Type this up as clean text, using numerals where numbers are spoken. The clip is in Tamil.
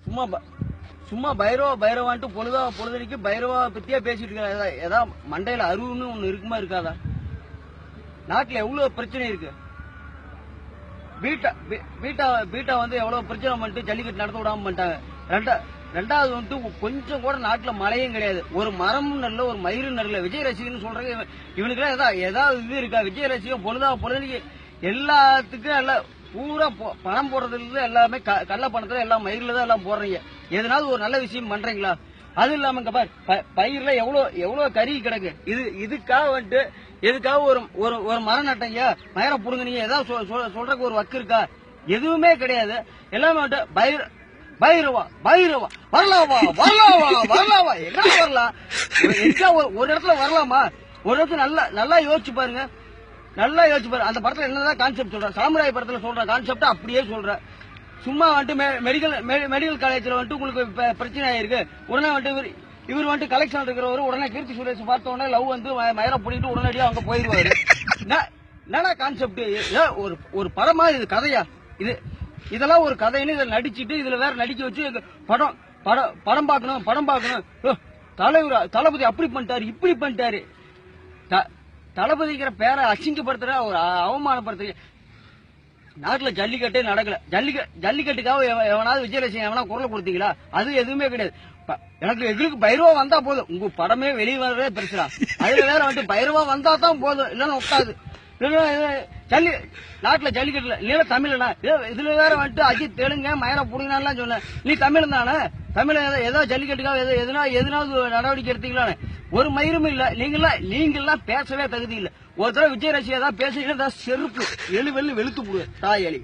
சும்மா சும்மா பைரவான்ட்டு பொழுதனைக்கு பைரவா பத்தியா பேசிட்டு இருக்க. ஏதாவது மண்டையில அருவுன்னு ஒண்ணு இருக்குமா இருக்காதா? நாட்டுல எவ்வளவு பிரச்சனை இருக்கு. பீட்டா வந்து எவ்வளவு பிரச்சனை பண்ணிட்டு ஜல்லிக்கட்டு நடத்த விடாம பண்ணிட்டாங்க. ரெண்டாவது வந்துட்டு கொஞ்சம் கூட நாட்டுல மழையும் கிடையாது. ஒரு மரமும் நல்ல ஒரு மயிரும் நல்ல. விஜய் ரசிகன் சொல்றாங்க இவனுக்கு ஏதாவது இது இருக்கா? விஜய் ரசிகன் பொழுதனைக்கு எல்லாத்துக்கும் எல்லாம் பூரா பணம் போடுறதுல இருந்து எல்லாமே கள்ள பணத்துல எல்லாம் மயிரில தான் எல்லாம் போடுறீங்க. எதனாவது ஒரு நல்ல விஷயம் பண்றீங்களா? அது இல்லாம பயிர்ல எவ்வளவு கறி கிடக்கு. இதுக்காக வந்துட்டு எதுக்காக ஒரு மரம் நட்டீங்க, மயிரை புடுங்கினீங்க, ஏதாவது சொல்றதுக்கு ஒரு வக்கு இருக்கா? எதுவுமே கிடையாது. எல்லாமே வந்துட்டு பைரவா வரலாமா என்ன வரலாம்? ஒரு இடத்துல வரலாமா? ஒரு இடத்துல நல்லா யோசிச்சு பாருங்க. அந்த படத்துல என்னதான் கான்செப்ட் சொல்ற, சாமுராய் படத்துல சொல்ற கான்செப்ட் அப்படியே சொல்ற. சும்மா வந்துட்டு மெடிக்கல் காலேஜ்ல வந்துட்டு உங்களுக்கு பிரச்சனை ஆயிருக்கு. உடனே வந்துட்டு இவர் வந்துட்டு கலெக்ஷன் இருக்கிறவரு உடனே கீர்த்தி சுரேஷ் பார்த்த உடனே லவ் வந்து மயிரை பிடிட்டு உடனடியா அவங்க போயிருவாரு. என்னடா கான்செப்ட்? ஒரு படமா இது? கதையா இது? இதெல்லாம் ஒரு கதைன்னு இதை நடிச்சுட்டு இதுல வேற நடிக்க வச்சு படம் பார்க்கணும். தளபதி அப்படி பண்ணிட்டாரு இப்படி பண்ணிட்டாரு. தளபதிக்கிற பேரை அசிங்கப்படுத்துற, ஒரு அவமானப்படுத்துற. நாட்டுல ஜல்லிக்கட்டே நடக்கல. ஜல்லிக்கட்டுக்காக எவனாவது விஜய் ரசிகன் எவனா குரல் கொடுத்தீங்களா? அது எதுவுமே கிடையாது. எங்களுக்கு பைரவா வந்தா போதும். உங்க படமே வெளியே வர்றதே பெருசுடா. அதுல வேற வந்துட்டு பைரவா வந்தா தான் போதும், இல்லன்னா ஒட்டாது. நாட்டுல ஜல்லிக்கட்டுல இல்ல தமிழ்னா இதுல வேற வந்துட்டு அஜித் தெலுங்க மயிரை புடுங்கினா சொன்ன. நீ தமிழ் தானே? தமிழ் ஏதோ ஜல்லிக்கட்டுக்காக எதனாவது நடவடிக்கை எடுத்தீங்களான்னு ஒரு மயிரும் இல்ல. நீங்கெல்லாம் பேசவே தகுதி இல்ல. ஒரு தடவை விஜய் ரசிகா தான் பேசுறீங்கன்னா செருப்பு வெளுத்து போடுவேன் தாயலி.